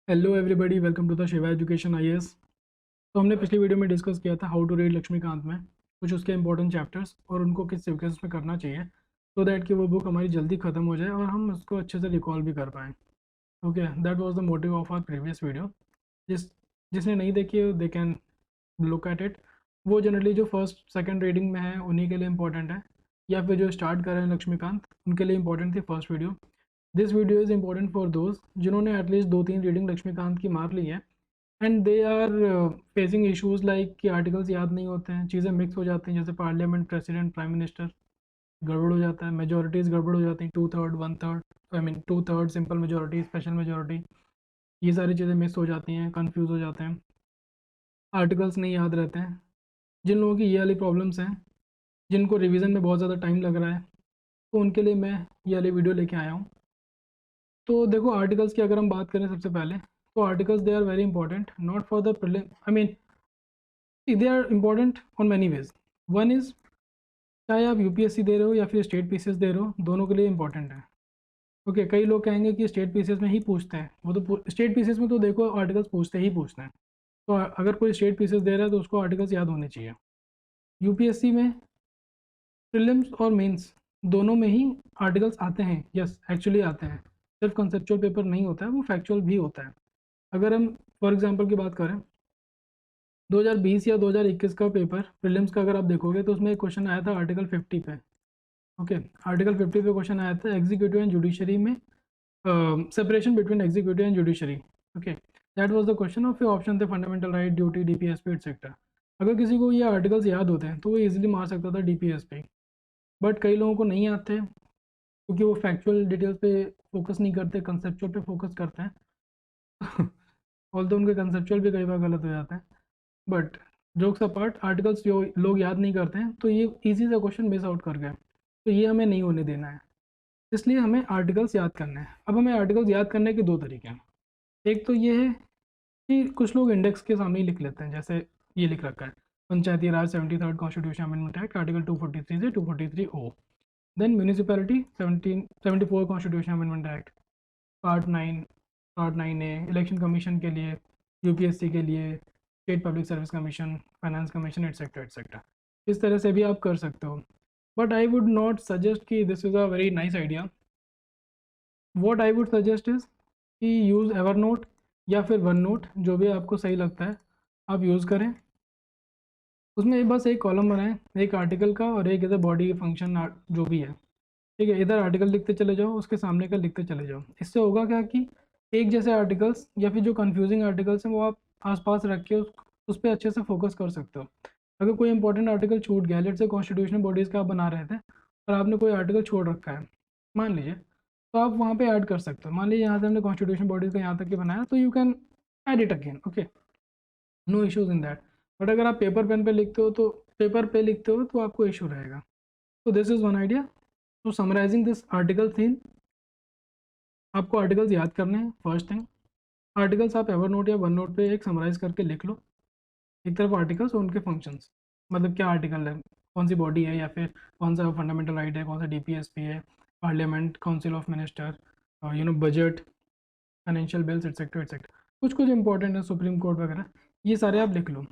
Hello everybody, welcome to the Shiva education IAS. तो हमने पिछली वीडियो में डिस्कस किया था हाउ टू रीड लक्ष्मीकांत में कुछ उसके इंपॉर्टेंट चैप्टर्स और उनको किस सीक्वेंस में करना चाहिए सो दैट कि वो बुक हमारी जल्दी ख़त्म हो जाए और हम उसको अच्छे से रिकॉल भी कर पाएँ। Okay, that was the motive of our previous video. जिसने नहीं देखी they can look at it. वो जनरली जो फर्स्ट सेकंड रीडिंग में है उन्हीं के लिए इंपॉर्टेंट है, या फिर जो स्टार्ट कर रहे हैं लक्ष्मीकांत उनके लिए इंपॉर्टेंट थी first video. This video is important for those जिन्होंने एटलीस्ट 2-3 रीडिंग लक्ष्मीकांत की मार ली है and they are facing issues like कि आर्टिकल्स याद नहीं होते हैं, चीज़ें मिक्स हो जाती हैं, जैसे पार्लियामेंट, प्रेसिडेंट, प्राइम मिनिस्टर गड़बड़ हो जाता है, मेजोरिटीज़ गड़बड़ हो जाती हैं, 2/3, 1/3, I mean 2/3 simple majority, special majority, ये सारी चीज़ें मिस हो जाती हैं, कंफ्यूज हो जाते हैं, आर्टिकल्स नहीं याद रहते हैं। जिन लोगों की ये वाली प्रॉब्लम्स हैं, जिनको रिवीजन में बहुत ज़्यादा टाइम लग रहा है, तो उनके लिए मैं ये वाली वीडियो लेके आया हूँ। तो देखो, आर्टिकल्स की अगर हम बात करें सबसे पहले, तो articles they are very important not for the prelim, I mean they are important on many ways. One is, चाहे आप यूपीएससी दे रहे हो या फिर स्टेट पीसीएस दे रहे हो, दोनों के लिए इंपॉर्टेंट है। ओके, कई लोग कहेंगे कि स्टेट पीसीएस में ही पूछते हैं, वो तो स्टेट पीसीएस में तो देखो आर्टिकल्स पूछते ही पूछते हैं। तो अगर कोई स्टेट पीसीएस दे रहा है तो उसको आर्टिकल्स याद होने चाहिए। यूपीएससी में प्रीलिम्स और मेंस दोनों में ही आर्टिकल्स आते हैं, यस एक्चुअली आते हैं। सिर्फ कंसेप्चुअल पेपर नहीं होता है, वो फैक्चुअल भी होता है। अगर हम फॉर एग्जांपल की बात करें, 2020 या 2021 का पेपर प्रीलिम्स का अगर आप देखोगे तो उसमें एक क्वेश्चन आया था आर्टिकल 50 पे। ओके, आर्टिकल 50 पे क्वेश्चन आया था एग्जीक्यूटिव एंड जुडिशरी में, separation between executive and judiciary. Okay, that was the question of your option थे fundamental right, duty, DPSP etcetera. अगर किसी को ये आर्टिकल्स याद होते हैं तो वो इजीली मार सकता था डीपीएसपी, बट कई लोगों को नहीं आते क्योंकि वो फैक्चुअल डिटेल्स पे फोकस नहीं करते, कंसेप्चुअल पे फोकस करते हैं। ऑल तो उनके कंसेप्चुअल भी कई बार गलत हो जाते हैं, बट जोक्स अपार्ट, आर्टिकल्स जो लोग याद नहीं करते हैं तो ये इजी सा क्वेश्चन मिस आउट कर गए, तो ये हमें नहीं होने देना है। इसलिए हमें आर्टिकल्स याद करना है। अब हमें आर्टिकल्स याद करने के दो तरीके हैं। एक तो ये है कि कुछ लोग इंडेक्स के सामने ही लिख लेते हैं, जैसे ये लिख रखा है panchayati raj 73rd constitution amendment act article 243 से 243 O. Then municipality 74 constitution amendment act part 9 A election commission के लिए, यूपीएससी के लिए, state public service commission, finance commission etcetera etcetera. इस तरह से भी आप कर सकते हो, but I would not suggest कि this is a very nice idea. What I would suggest is कि यूज़ एवर नोट या फिर वन नोट, जो भी आपको सही लगता है आप यूज़ करें। उसमें बस एक कॉलम बनाएं, एक आर्टिकल का और एक इधर बॉडी फंक्शन जो भी है, ठीक है। इधर आर्टिकल लिखते चले जाओ, उसके सामने का लिखते चले जाओ। इससे होगा क्या कि एक जैसे आर्टिकल्स या फिर जो कंफ्यूजिंग आर्टिकल्स हैं वो आप आसपास रख के उस पर अच्छे से फोकस कर सकते हो। अगर कोई इंपॉर्टेंट आर्टिकल छूट गया, लेट से कॉन्स्टिट्यूशनल बॉडीज़ का आप बना रहे थे और आपने कोई आर्टिकल छोड़ रखा है मान लीजिए, तो आप वहाँ पे ऐड कर सकते हो। मान लीजिए यहाँ से हमने कॉन्स्टिट्यूशन बॉडीज़ का यहाँ तक के बनाया, तो you can add it again, okay, no issues in that. But अगर आप पेपर पेन पे लिखते हो तो आपको इशू रहेगा। तो दिस इज़ वन आइडिया। तो समराइजिंग दिस आर्टिकल थीम, आपको आर्टिकल्स याद करने हैं। फर्स्ट थिंग, आर्टिकल्स आप एवर नोट या वन नोट पे एक समराइज करके लिख लो। एक तरफ आर्टिकल्स और उनके फंक्शंस, मतलब क्या आर्टिकल है, कौन सी बॉडी है, या फिर कौन सा फंडामेंटल राइट है, कौन सा डीपीएसपी है, parliament, council of minister, budget, financial bills etcetera etcetera. कुछ कुछ इंपॉर्टेंट है, सुप्रीम कोर्ट वगैरह, ये सारे आप लिख लो।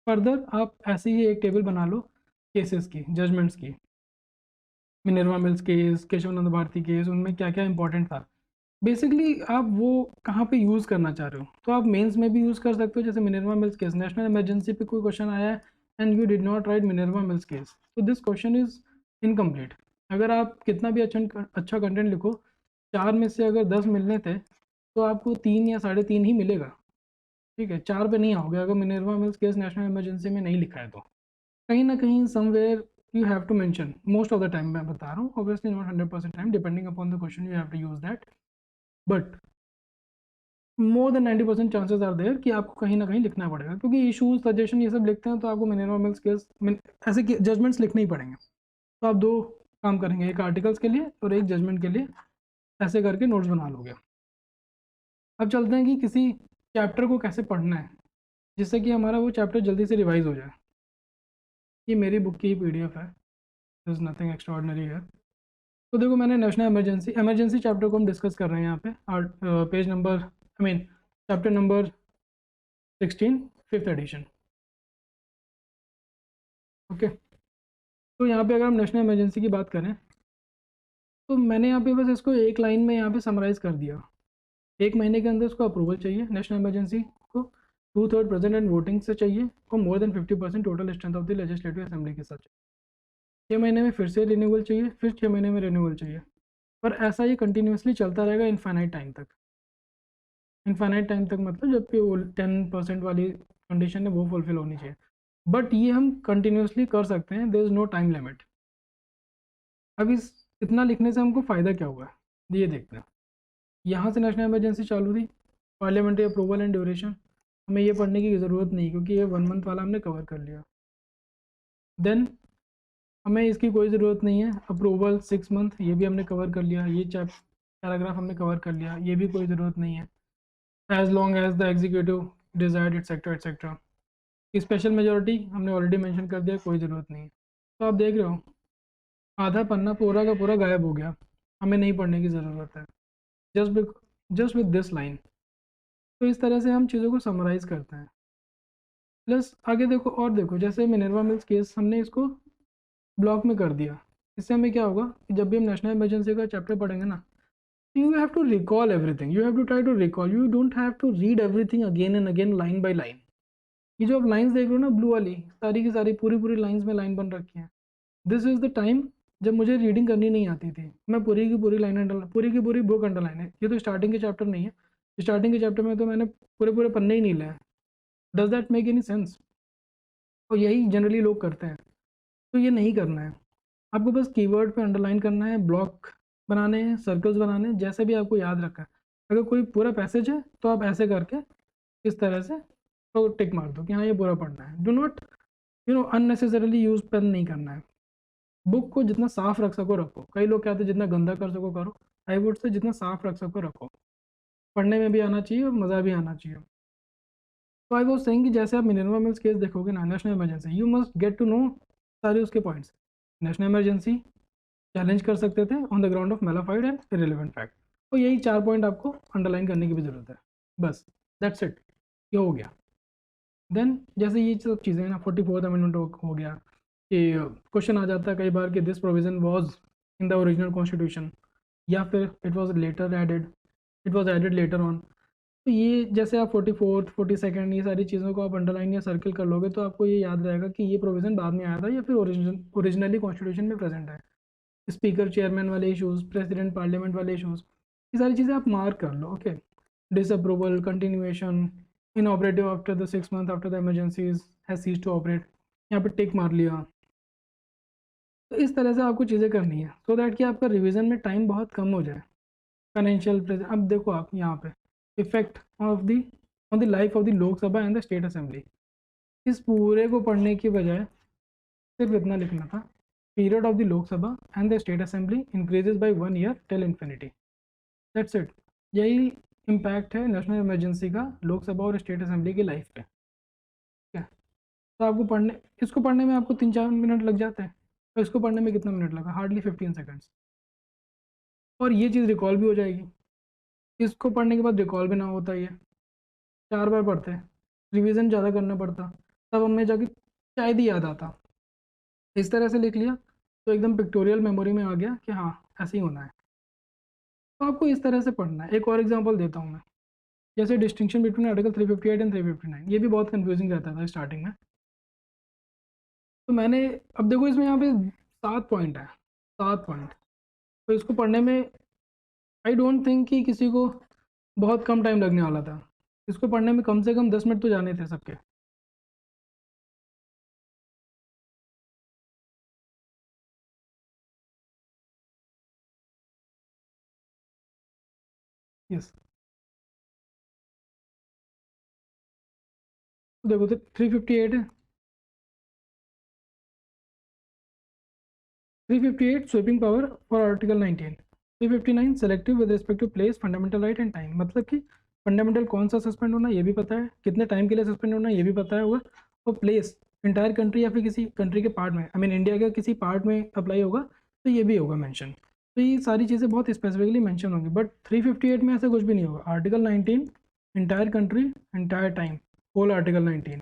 फर्दर आप ऐसे ही एक टेबल बना लो केसेस की, जजमेंट्स की, मिनर्वा मिल्स केस, केशव नंद भारती केस, उनमें क्या क्या इंपॉर्टेंट था। बेसिकली आप वो कहाँ पे यूज़ करना चाह रहे हो, तो आप मेंस में भी यूज़ कर सकते हो। जैसे Minerva mills case, national emergency पे कोई क्वेश्चन आया है and you did not right Minerva mills case, तो दिस क्वेश्चन इज इनकम्प्लीट। अगर आप कितना भी अच्छा कंटेंट लिखो, 4 में से अगर 10 मिलने थे तो आपको 3 या 3.5 ही मिलेगा, ठीक है, 4 पे नहीं आओगे अगर Minerva mills case national emergency में नहीं लिखा है। तो कहीं ना कहीं somewhere you have to mention, most of the time मैं बता रहा हूँ, obviously not 100% time, depending upon the question you have to use that, but more than 90% chances are there कि आपको कहीं ना कहीं लिखना पड़ेगा, क्योंकि इशूज, सजेशन ये सब लिखते हैं तो आपको मिनिमम स्किल्स, ऐसे जजमेंट्स लिखने ही पड़ेंगे। तो आप दो काम करेंगे, एक आर्टिकल्स के लिए और एक जजमेंट के लिए, ऐसे करके नोट्स बना लोगे। अब चलते हैं कि किसी चैप्टर को कैसे पढ़ना है जिससे कि हमारा वो चैप्टर जल्दी से रिवाइज हो जाए। ये मेरी बुक की ही PDF है, दिस इज नथिंग एक्स्ट्राऑर्डिनरी है। तो देखो, मैंने नेशनल इमरजेंसी चैप्टर को हम डिस्कस कर रहे हैं यहाँ पे, page number, I mean chapter number 16 5th edition. Okay, तो यहाँ पे अगर हम नेशनल इमरजेंसी की बात करें तो मैंने यहाँ पे बस इसको एक लाइन में यहाँ पे समराइज़ कर दिया। 1 महीने के अंदर उसको अप्रूवल चाहिए नेशनल इमरजेंसी को, 2/3 प्रेजेंट एंड वोटिंग से चाहिए, और more than 50% total strength of the legislative assembly के साथ चाहिए। 6 महीने में फिर से रिन्यूअल चाहिए, फिर 6 महीने में रिन्यूअल चाहिए, पर ऐसा ये कंटिन्यूसली चलता रहेगा इनफाइनाइट टाइम तक। इनफाइनाइट टाइम तक मतलब जब कि वो 10% वाली कंडीशन है वो फुलफिल होनी चाहिए, बट ये हम कंटिन्यूसली कर सकते हैं, there is no time limit. अब इस इतना लिखने से हमको फ़ायदा क्या हुआ है ये देखते हैं। यहाँ से नेशनल इमरजेंसी चालू थी, पार्लियामेंट्री अप्रूवल एंड ड्यूरेशन, हमें ये पढ़ने की ज़रूरत नहीं क्योंकि ये 1 मंथ वाला हमने कवर कर लिया। देन हमें इसकी कोई ज़रूरत नहीं है, अप्रूवल 6 मंथ, ये भी हमने कवर कर लिया, ये पैराग्राफ हमने कवर कर लिया, ये भी कोई ज़रूरत नहीं है। As long as the executive desired etcetera etcetera, special majority हमने ऑलरेडी मेंशन कर दिया, कोई ज़रूरत नहीं है। तो आप देख रहे हो आधा पन्ना पूरा का पूरा गायब हो गया, हमें नहीं पढ़ने की ज़रूरत है, जस्ट विद दिस लाइन। तो इस तरह से हम चीज़ों को समराइज़ करते हैं। प्लस आगे देखो, और देखो जैसे मिनर्वा मिल्स केस हमने इसको ब्लॉक में कर दिया, इससे हमें क्या होगा कि जब भी हम नेशनल इमरजेंसी का चैप्टर पढ़ेंगे ना, you have to recall everything, you have to try to recall, you don't have to read everything again and again line by line। ये जो आप लाइंस देख रहे हो ना ब्लू वाली, सारी की सारी पूरी पूरी लाइंस में लाइन बन रखी है। दिस इज द टाइम जब मुझे रीडिंग करनी नहीं आती थी, मैं पूरी की पूरी लाइन पूरी की पूरी बुक अंडरलाइन है। ये तो स्टार्टिंग के चैप्टर नहीं है, स्टार्टिंग के चैप्टर में तो मैंने पूरे पूरे पन्ने ही नहीं लाए। Does that make any sense? और यही जनरली लोग करते हैं, तो ये नहीं करना है। आपको बस कीवर्ड पे अंडरलाइन करना है, ब्लॉक बनाने हैं, सर्कल्स बनाने हैं, जैसे भी आपको याद रखा है। अगर कोई पूरा पैसेज है तो आप ऐसे करके इस तरह से तो टिक मार दो कि हाँ ये पूरा पढ़ना है। Do not unnecessarily use pen नहीं करना है। बुक को जितना साफ रख सको रखो। कई लोग कहते हैं जितना गंदा कर सको करो, आई वुड से जितना साफ रख सको रखो, पढ़ने में भी आना चाहिए और मज़ा भी आना चाहिए। तो आई वॉज सेइंग कि जैसे आप मिनरवा मिल्स केस देखोगे ना, national emergency, you must get to know सारे उसके पॉइंट्स। नेशनल इमरजेंसी चैलेंज कर सकते थे on the ground of mala fide and irrelevant fact, तो यही 4 पॉइंट आपको अंडरलाइन करने की भी ज़रूरत है, बस दैट्स इट, ये हो गया। देन जैसे ये सब चीज़ें ना, 44th अमेंडमेंट हो गया कि क्वेश्चन आ जाता है कई बार कि this provision was in the original constitution, या फिर it was later added, it was added later on. तो ये जैसे आप 44th 42nd ये सारी चीज़ों को आप अंडरलाइन या सर्किल कर लोगे तो आपको ये याद रहेगा कि ये प्रोविज़न बाद में आया था या फिर ओरिजिनली कॉन्स्टिट्यूशन में प्रेजेंट है। स्पीकर चेयरमैन वाले इशूज़, प्रेसिडेंट पार्लियामेंट वाले इशूज़, ये सारी चीज़ें आप मार्क कर लो। Okay, disapproval, continuation, inoperative after the 6 month after the emergencies has cease to operate, यहाँ पे टिक मार लिया। तो इस तरह से आपको चीज़ें करनी है सो दैट कि आपका रिवीजन में टाइम बहुत कम हो जाए। फाइनेंशियल प्रेजेंट, अब देखो आप यहाँ पे effect of the on the life of the Lok Sabha and the state assembly, इस पूरे को पढ़ने की बजाय सिर्फ इतना लिखना था, period of the Lok Sabha and the state assembly increases by 1 year till infinity, that's it. यही इम्पैक्ट है नेशनल इमरजेंसी का लोकसभा और स्टेट असेंबली की लाइफ पे। ठीक है, तो आपको इसको पढ़ने में आपको 3-4 मिनट लग जाते हैं, तो इसको पढ़ने में कितना मिनट लगा? हार्डली 15 सेकेंड्स, और ये चीज़ रिकॉल भी हो जाएगी। इसको पढ़ने के बाद रिकॉल भी ना होता, ये 4 बार पढ़ते हैं, रिवीजन ज़्यादा करना पड़ता, तब हमें जाके शायद ही याद आता। इस तरह से लिख लिया तो एकदम पिक्टोरियल मेमोरी में आ गया कि हाँ ऐसे ही होना है। तो आपको इस तरह से पढ़ना है। एक और एग्जांपल देता हूँ मैं, जैसे डिस्टिंक्शन बिटवीन आर्टिकल 358 एंड 359, ये भी बहुत कंफ्यूजिंग रहता था स्टार्टिंग में। तो मैंने, अब देखो इसमें यहाँ पे 7 पॉइंट है, 7 पॉइंट, तो इसको पढ़ने में आई डोंट थिंक कि किसी को बहुत कम टाइम लगने वाला था। इसको पढ़ने में कम से कम 10 मिनट तो जाने थे सबके। यस, देखो तो 358 है, 358 sweeping power for article 19, 359 selective with respect to place, fundamental right and time, मतलब कि फंडामेंटल कौन सा सस्पेंड होना ये भी पता है, कितने टाइम के लिए सस्पेंड होना ये भी पता है होगा, और प्लेस इंटायर कंट्री या फिर किसी कंट्री के पार्ट में, आई मीन इंडिया के किसी पार्ट में अप्लाई होगा तो ये भी होगा मेंशन। तो ये सारी चीज़ें बहुत स्पेसिफिकली मेंशन होंगी, बट 358 में ऐसा कुछ भी नहीं होगा। Article 19 entire country, entire time, whole article 19।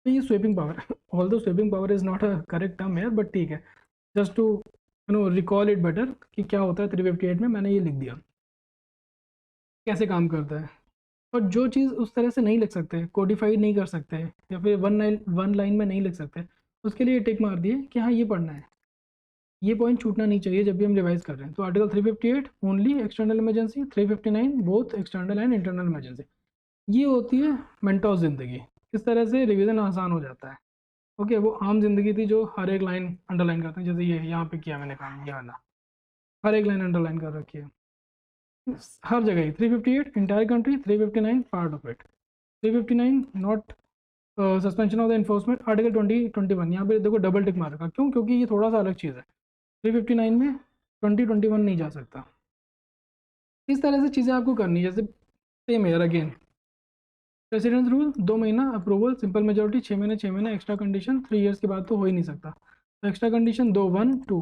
तो ये sweeping power, although sweeping power is not a correct term है, बट ठीक है, just to recall it better कि क्या होता है 358 में, मैंने ये लिख दिया कैसे काम करता है। और जो चीज़ उस तरह से नहीं लिख सकते, कोडिफाइड नहीं कर सकते, या फिर वन लाइन में नहीं लिख सकते, उसके लिए टिक मार दिए कि हाँ ये पढ़ना है, ये पॉइंट छूटना नहीं चाहिए जब भी हम रिवाइज कर रहे हैं। तो article 358 only external emergency, 359 both external and internal emergency. ये होती है मेंटोस जिंदगी, इस तरह से रिवीजन आसान हो जाता है। ओके, वो आम जिंदगी थी जो हर एक लाइन अंडरलाइन करते हैं, जैसे ये यहाँ पे किया मैंने काम, ये वाला हर एक लाइन अंडरलाइन कर रखी है हर जगह। 358 entire country, 359 part of it, 359 not suspension of the enforcement, article 2021 यहाँ पे देखो डबल टिक मार रखा, क्यों? क्योंकि ये थोड़ा सा अलग चीज़ है, 359 में 2021 नहीं जा सकता। इस तरह से चीज़ें आपको करनी है। जैसे same air again, president rule 2 महीना अप्रूवल, सिंपल मेजोरिटी 6 महीने 6 महीने, एक्स्ट्रा कंडीशन 3 ईयर्स के बाद तो हो ही नहीं सकता। तो extra condition 2 1 2,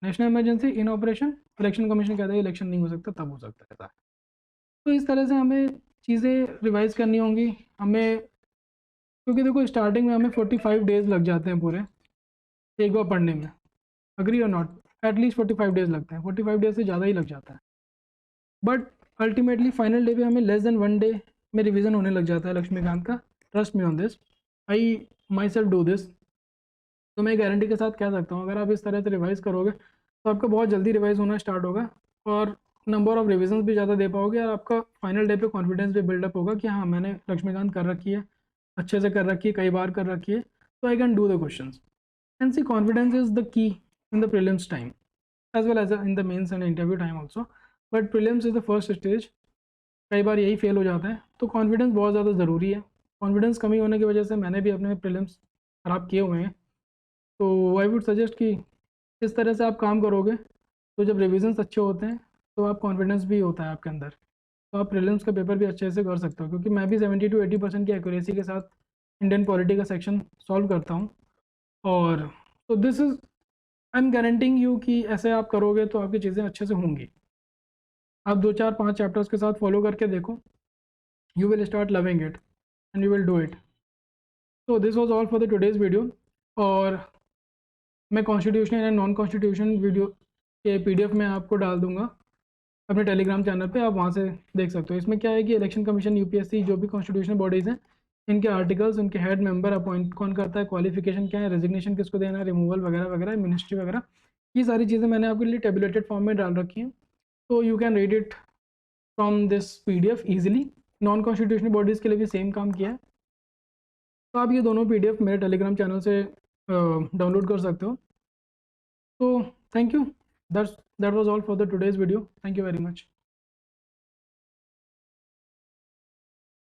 national emergency in operation, election commission कहता है इलेक्शन नहीं हो सकता, तब हो सकता है। तो इस तरह से हमें चीज़ें रिवाइज करनी होंगी हमें, क्योंकि देखो स्टार्टिंग में हमें 45 डेज लग जाते हैं पूरे एक बार पढ़ने में, अग्री और नॉट, एटलीस्ट 45 डेज लगते हैं, 45 डेज से ज़्यादा ही लग जाता है। बट अल्टीमेटली फाइनल डे पे हमें लेस देन 1 डे में रिवीजन होने लग जाता है लक्ष्मीकांत का। Trust me on this, I my self do this. तो मैं गारंटी के साथ कह सकता हूँ अगर आप इस तरह से रिवाइज करोगे तो आपका बहुत जल्दी रिवाइज होना स्टार्ट होगा, और नंबर ऑफ रिविजन्स भी ज़्यादा दे पाओगे, और आपका फाइनल डे पे कॉन्फिडेंस भी बिल्डअप होगा कि हाँ मैंने लक्ष्मीकांत कर रखी है, अच्छे से कर रखी है, कई बार कर रखी है, तो I can do the question. And see confidence is the key in the prelims time as well as in the mains and interview time also, but prelims is the first stage, कई बार यही fail हो जाता है। तो confidence बहुत ज़्यादा ज़रूरी है। कॉन्फिडेंस कमी होने की वजह से मैंने भी अपने प्रीलिम्स ख़राब किए हुए हैं। तो आई वुड सजेस्ट कि इस तरह से आप काम करोगे तो जब रिविजन्स अच्छे होते हैं तो आप कॉन्फिडेंस भी होता है आपके अंदर, तो आप प्रीलिम्स का पेपर भी अच्छे से कर सकते हो। क्योंकि मैं भी 70 to 80% की एक्यूरेसी के साथ इंडियन पॉलिटी का सेक्शन सॉल्व करता हूँ। और तो this is, I am guaranteeing you कि ऐसे आप करोगे तो आपकी चीज़ें अच्छे से होंगी। आप 2 4 5 चैप्टर्स के साथ फॉलो करके देखो, you will start loving it and you will do it. तो this was all for the today's video. और मैं constitution and non constitution video के PDF में आपको डाल दूंगा अपने टेलीग्राम चैनल पे, आप वहाँ से देख सकते हो। इसमें क्या है कि इलेक्शन कमीशन, UPSC, जो भी कॉन्स्टिट्यूशनल बॉडीज़ हैं, इनके आर्टिकल्स, उनके हेड मेंबर अपॉइंट कौन करता है, क्वालिफिकेशन क्या है, रेजिग्नेशन किसको देना है, रिमूवल वगैरह वगैरह, मिनिस्ट्री वगैरह, ये सारी चीज़ें मैंने आपके लिए टेबुलेटेड फॉर्म में डाल रखी हैं। तो you can read it from this PDF easily. Non constitutional bodies के लिए भी सेम काम किया है। तो आप ये दोनों PDF मेरे टेलीग्राम चैनल से डाउनलोड कर सकते हो। So thank you. That was all for the today's video. Thank you very much.